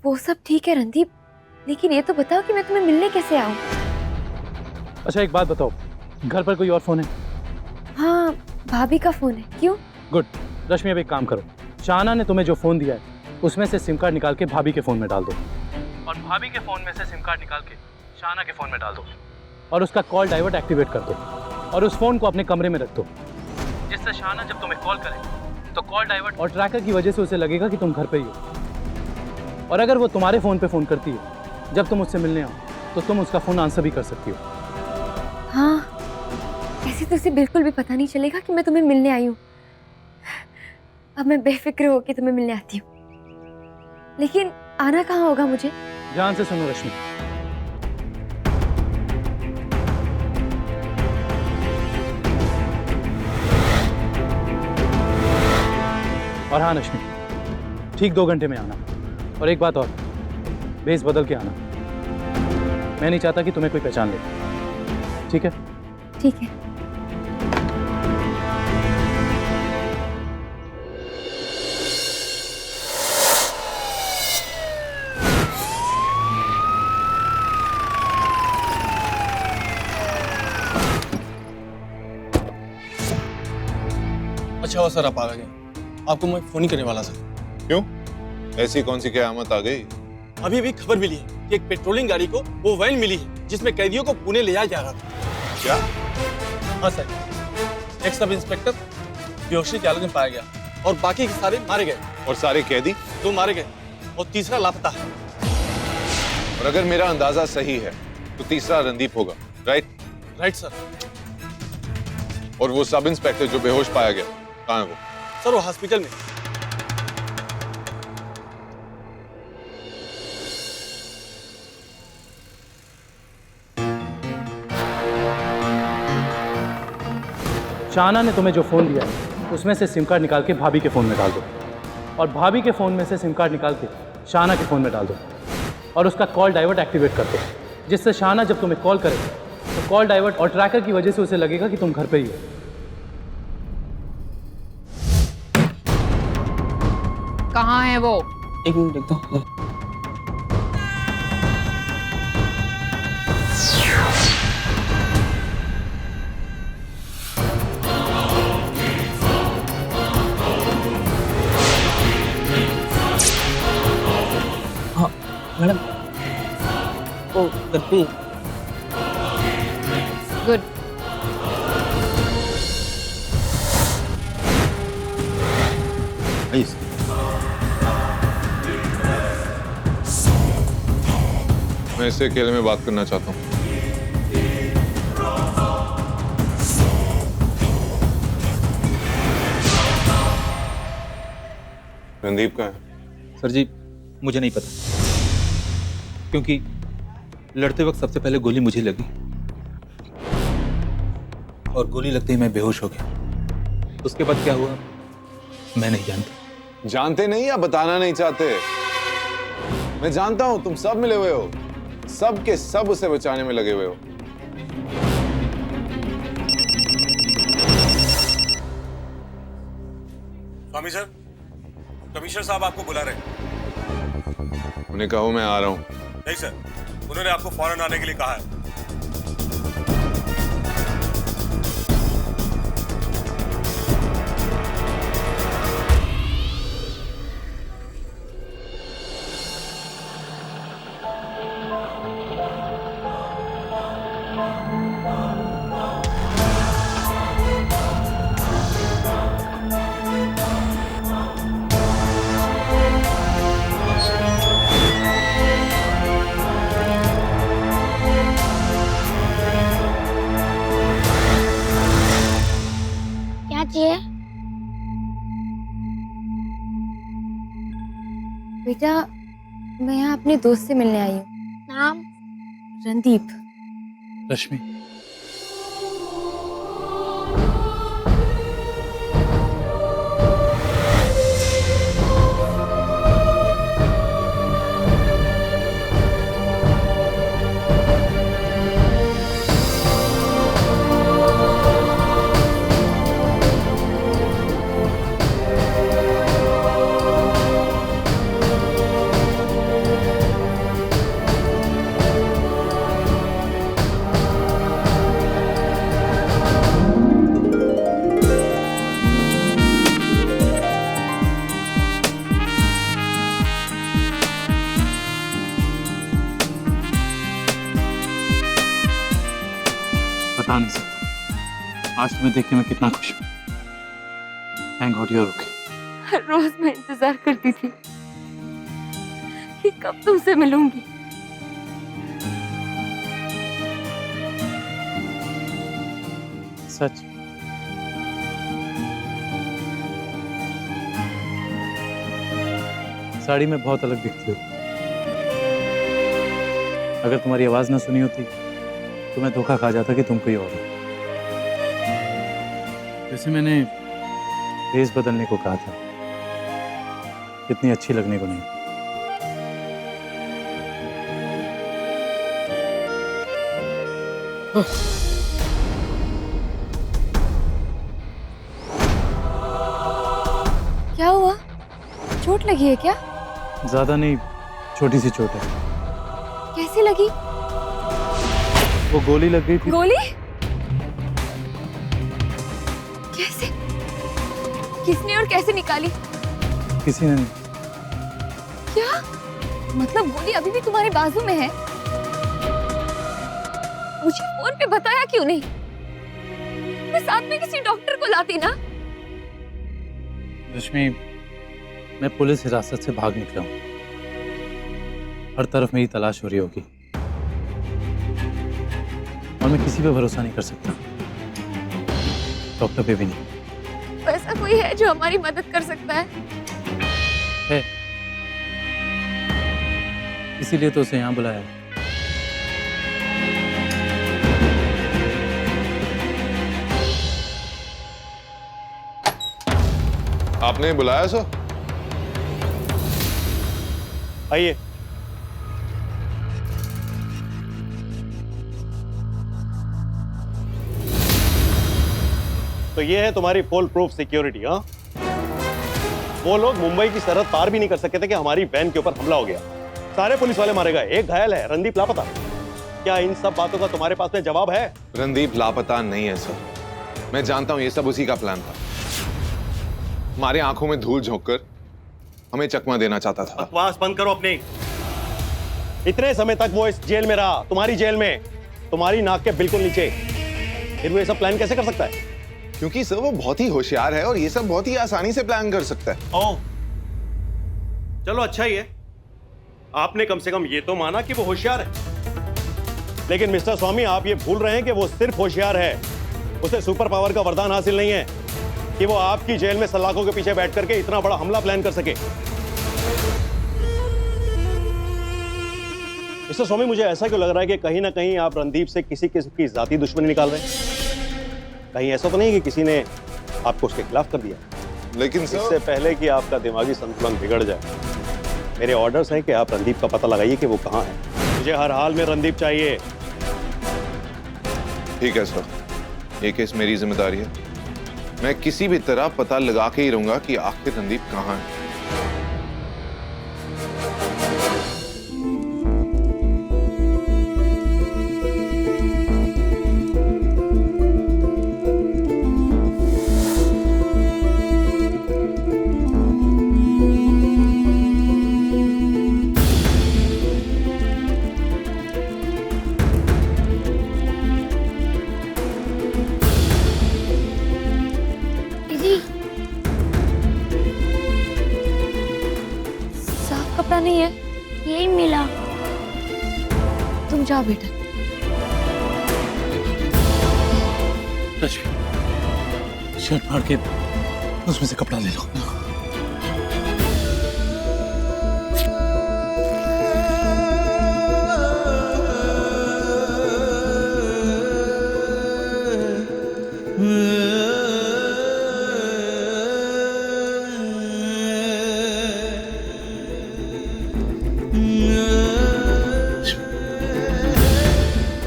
वो सब ठीक है रणदीप, लेकिन ये तो बताओ कि मैं तुम्हें मिलने कैसे आऊँ? अच्छा एक बात बताओ, घर पर कोई और फोन है? हाँ, भाभी का फोन है। क्यों? गुड। रश्मि अब एक काम करो, शाहाना ने तुम्हें जो फोन दिया है उसमें से सिम कार्ड निकाल के भाभी के फोन में डाल दो, और भाभी के फोन में से सिम कार्ड निकाल के शाहाना के फोन में डाल दो, और उसका कॉल डाइवर्ट एक्टिवेट कर दो, और उस फोन को अपने कमरे में रख दो, जिससे शाहाना जब तुम्हें कॉल करे तो कॉल डाइवर्ट और ट्रैकर की वजह से उसे लगेगा कि तुम घर पे ही हो। और अगर वो तुम्हारे फोन पे फोन करती है जब तुम उससे मिलने आओ तो तुम उसका फोन आंसर भी कर सकती हो। हाँ, ऐसे तो उसे बिल्कुल भी पता नहीं चलेगा कि मैं तुम्हें मिलने आई हूँ। अब मैं बेफिक्र होकर तुम्हें मिलने आती हूँ। लेकिन आना कहाँ होगा मुझे? ध्यान से सुनो रश्मि, और हाँ रश्मि, ठीक 2 घंटे में आना। और एक बात और, भेस बदल के आना, मैं नहीं चाहता कि तुम्हें कोई पहचान ले। ठीक है? ठीक है। अच्छा हुआ सर आप आ गए, आपको मैं फोन ही करने वाला था। क्यों? ऐसी कौन सी क़यामत आ गई? अभी अभी खबर मिली है कि एक पेट्रोलिंग गाड़ी को वो वैन मिली है जिसमें कैदियों को पुणे ले जाया जा रहा था। क्या? हाँ सर, एक सब इंस्पेक्टर बेहोशी की हालत में पाया गया और बाकी के सारे मारे गए। और सारे कैदी? 2 मारे गए और तीसरा लापता है। और अगर मेरा अंदाजा सही है तो तीसरा रणदीप होगा, राइट? Right sir. और वो सब इंस्पेक्टर जो बेहोश पाया गया, कहाँ है वो? सर वो हॉस्पिटल में। शाहाना ने तुम्हें जो फोन दिया है उसमें से सिम कार्ड निकाल के भाभी के फोन में डाल दो, और भाभी के फोन में से सिम कार्ड निकाल के शाहाना के फोन में डाल दो, और उसका कॉल डाइवर्ट एक्टिवेट कर दो, जिससे शाहाना जब तुम्हें कॉल करे तो कॉल डाइवर्ट और ट्रैकर की वजह से उसे लगेगा कि तुम घर पे ही हो। कहाँ है वो? एक मिनट देखता हूँ। हाँ मैडम, ओ गप्पी। गुड। प्लीज। मैं इससे अकेले में बात करना चाहता हूँ। रणदीप का है? सर जी मुझे नहीं पता, क्योंकि लड़ते वक्त सबसे पहले गोली मुझे लगी और गोली लगते ही मैं बेहोश हो गया। उसके बाद क्या हुआ मैं नहीं जानता। जानते नहीं या बताना नहीं चाहते? मैं जानता हूं, तुम सब मिले हुए हो, सब के सब उसे बचाने में लगे हुए हो। स्वामी सर, कमिश्नर साहब आपको बुला रहे हैं। उन्हें कहो मैं आ रहा हूं। नहीं सर, उन्होंने आपको फौरन आने के लिए कहा है। क्या चाहिए? बेटा, मैं यहाँ अपने दोस्त से मिलने आई हूँ। नाम? रणदीप। रश्मि, बता नहीं सकता आज तुम्हें देख के मैं कितना खुश हूँ। Thank God you are okay. हर रोज मैं इंतजार करती थी कि कब तुमसे मिलूंगी। सच साड़ी में बहुत अलग दिखती हो। अगर तुम्हारी आवाज ना सुनी होती तो मैं धोखा खा जाता कि तुम कोई और हो। वैसे मैंने फेस बदलने को कहा था, इतनी अच्छी लगने को नहीं। क्या हुआ? चोट लगी है क्या? ज्यादा नहीं, छोटी सी चोट है। कैसी लगी? वो गोली लग गई थी। गोली? कैसे? किसने और कैसे निकाली? किसी ने नहीं। क्या मतलब गोली अभी भी तुम्हारे बाजू में है? मुझे फोन पे बताया क्यों नहीं? मैं साथ में किसी डॉक्टर को लाती ना। रश्मि, मैं पुलिस हिरासत से भाग निकला हूँ। हर तरफ मेरी तलाश हो रही होगी और मैं किसी पे भरोसा नहीं कर सकता, डॉक्टर पे भी नहीं। ऐसा कोई है जो हमारी मदद कर सकता है? है, इसीलिए तो उसे यहाँ बुलाया है। आपने बुलाया सर? आइए। तो ये है तुम्हारी फुल प्रूफ सिक्योरिटी। हाँ, वो लोग मुंबई की सरहद पार भी नहीं कर सके थे कि हमारी वैन के ऊपर हमला हो गया। सारे पुलिस वाले मारे गए, एक घायल है, रणदीप लापता। क्या इन सब बातों का तुम्हारे पास में जवाब है? रणदीप लापता नहीं है सर, मैं जानता हूं ये सब उसी का प्लान था। हमारे आंखों में धूल झोंककर हमें चकमा देना चाहता था। बकवास बंद करो अपनी। इतने समय तक वो इस जेल में रहा, तुम्हारी जेल में, तुम्हारी नाक के बिल्कुल नीचे। फिर वो ये सब प्लान कैसे कर सकता है? क्योंकि सर वो बहुत ही होशियार है और ये सब बहुत ही आसानी से प्लान कर सकता है। ओह, चलो अच्छा ही है, आपने कम से कम ये तो माना कि वो होशियार है। लेकिन मिस्टर स्वामी, आप ये भूल रहे हैं कि वो सिर्फ होशियार है, उसे सुपर पावर का वरदान हासिल नहीं है कि वो आपकी जेल में सलाखों के पीछे बैठ करके इतना बड़ा हमला प्लान कर सके। मिस्टर स्वामी, मुझे ऐसा क्यों लग रहा है कि कहीं ना कहीं आप रणदीप से किसी किस्म की जाती दुश्मनी निकाल रहे हैं? कहीं ऐसा तो नहीं कि किसी ने आपको उसके खिलाफ कर दिया? लेकिन इससे सर पहले कि आपका दिमागी संतुलन बिगड़ जाए, मेरे ऑर्डर्स हैं कि आप रणदीप का पता लगाइए कि वो कहाँ है। मुझे हर हाल में रणदीप चाहिए। ठीक है सर, ये केस मेरी जिम्मेदारी है। मैं किसी भी तरह पता लगा के ही रहूंगा कि आखिर रणदीप कहाँ है। दीदी, साफ कपड़ा नहीं है, यही मिला। तुम जाओ बेटा। रश्मि, शर्ट फाड़ के उसमें से कपड़ा ले लो।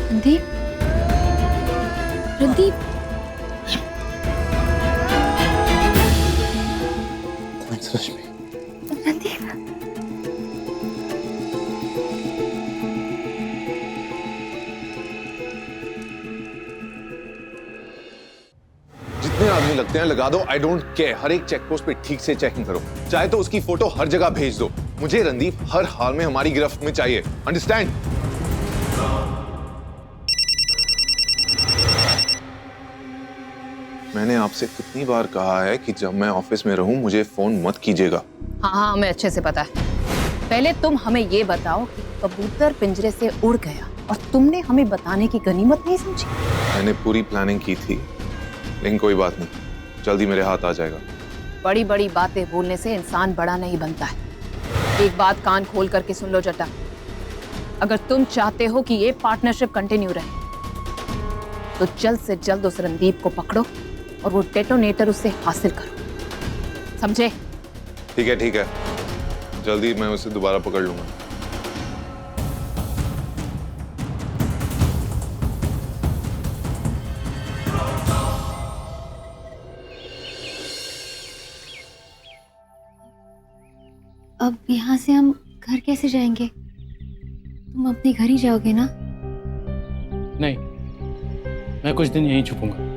रणदीप, रणदीप, थैंक्स रश्मि। रणदीप। जितने आदमी लगते हैं लगा दो, आई डोंट केयर। हर एक चेक पोस्ट पे ठीक से चेकिंग करो, चाहे तो उसकी फोटो हर जगह भेज दो। मुझे रणदीप हर हाल में हमारी गिरफ्त में चाहिए, अंडरस्टैंड? मैंने आपसे कितनी बार कहा है कि जब मैं ऑफिस में रहूं मुझे फोन मत कीजिएगा। हाँ हाँ, हमें अच्छे से पता है। पहले तुम हमें ये बताओ कि कबूतर पिंजरे से उड़ गया और तुमने हमें बताने की गनीमत नहीं समझी? मैंने पूरी प्लानिंग की थी, लेकिन कोई बात नहीं, जल्दी मेरे हाथ आ जाएगा। बड़ी बड़ी बातें बोलने से इंसान बड़ा नहीं बनता है। एक बात कान खोल करके सुन लो जटा, अगर तुम चाहते हो कि ये पार्टनरशिप कंटिन्यू रहे तो जल्द से जल्द उस रणदीप को पकड़ो और वो डेटोनेटर उससे हासिल करो, समझे? ठीक है, जल्दी मैं उसे दोबारा पकड़ लूंगा। अब यहाँ से हम घर कैसे जाएंगे? तुम अपने घर ही जाओगे ना? नहीं, मैं कुछ दिन यहीं छुपूंगा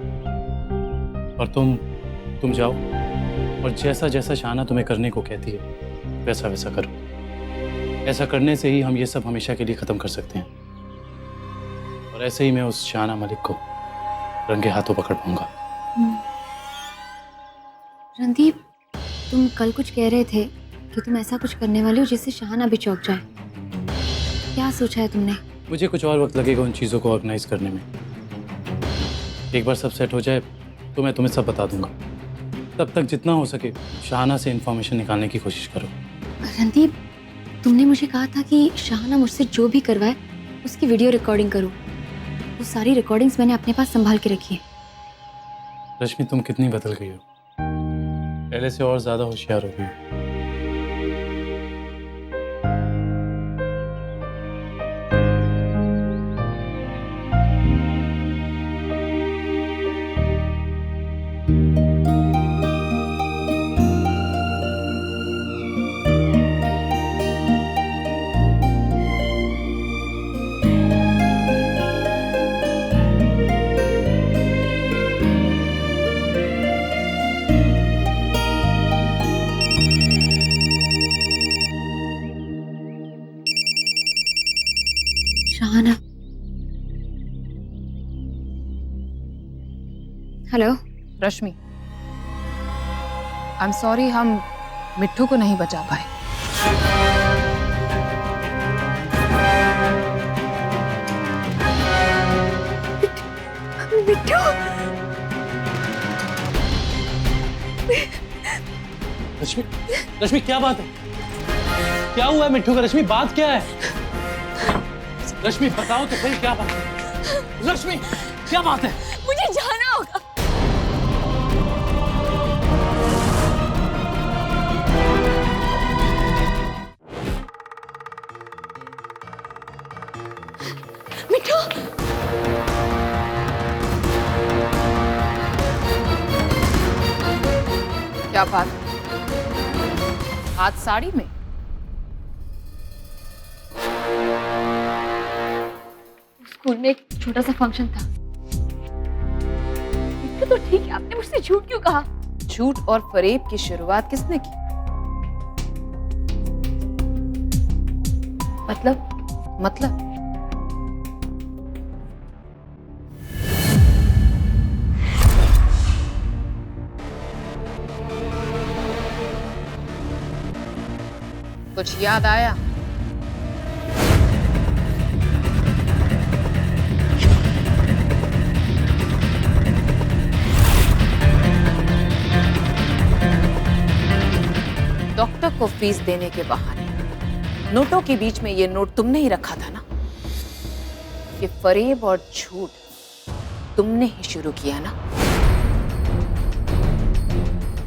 और तुम जाओ और जैसा जैसा शाना तुम्हें करने को कहती है वैसा वैसा करो। ऐसा करने से ही हम ये सब हमेशा के लिए खत्म कर सकते हैं और ऐसे ही मैं उस शाना मलिक को रंगे हाथों पकड़ पाऊंगा। रणदीप, तुम कल कुछ कह रहे थे कि तुम ऐसा कुछ करने वाले हो जिससे शाहाना भी चौंक जाए। क्या सोचा है तुमने? मुझे कुछ और वक्त लगेगा उन चीज़ों को ऑर्गेनाइज करने में। एक बार सब सेट हो जाए तो मैं तुम्हें सब बता दूंगा। तब तक जितना हो सके शाहाना से इंफॉर्मेशन निकालने की कोशिश करो। रणदीप, तुमने मुझे कहा था कि शाहाना मुझसे जो भी करवाए उसकी वीडियो रिकॉर्डिंग करूं। वो सारी रिकॉर्डिंग्स मैंने अपने पास संभाल के रखी है। रश्मि, तुम कितनी बदल गई हो, पहले से और ज्यादा होशियार हो गई हो। Shahana, hello. Rashmi, I am sorry, हम मिट्ठू को नहीं बचा पाए। मिट्ठू, रश्मि, रश्मि क्या बात है? क्या हुआ है मिट्ठू का? रश्मि, बात क्या है? रश्मि बताओ तो सही, क्या बात है? रश्मि क्या बात है? मुझे जाना होगा। मिट्ठू, क्या बात? हाथ साड़ी में? स्कूल में एक छोटा सा फंक्शन था। मिट्ठू तो ठीक है, आपने मुझसे झूठ क्यों कहा? झूठ और फरेब की शुरुआत किसने की? मतलब कुछ याद आया? डॉक्टर को फीस देने के बहाने नोटों के बीच में ये नोट तुमने ही रखा था ना? ये फरेब और झूठ तुमने ही शुरू किया ना?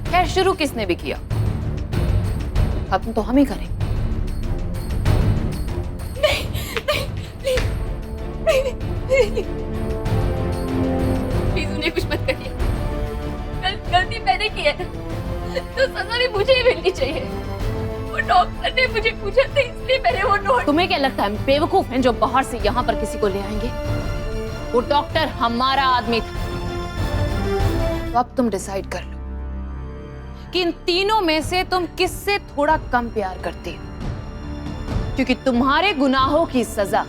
खैर, शुरू किसने भी किया, खत्म तो हम ही करें। प्लीज उन्हें कुछ मत करिए। गलती मैंने की है तो सजा भी मुझे ही मिलनी चाहिए। वो डॉक्टर ने मुझे पूछा था, इसलिए मैंने वो नोट। तुम्हें क्या लगता है हम बेवकूफ हैं जो बाहर से यहाँ पर किसी को ले आएंगे? वो डॉक्टर हमारा आदमी था। तो अब तुम डिसाइड कर लो कि इन तीनों में से तुम किससे थोड़ा कम प्यार करते हो, क्योंकि तुम्हारे गुनाहों की सजा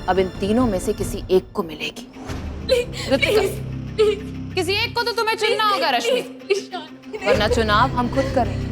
अब इन तीनों में से किसी एक को मिलेगी। प्लीज, किसी एक को तो तुम्हें चुनना होगा रश्मि, वरना चुनाव हम खुद करेंगे।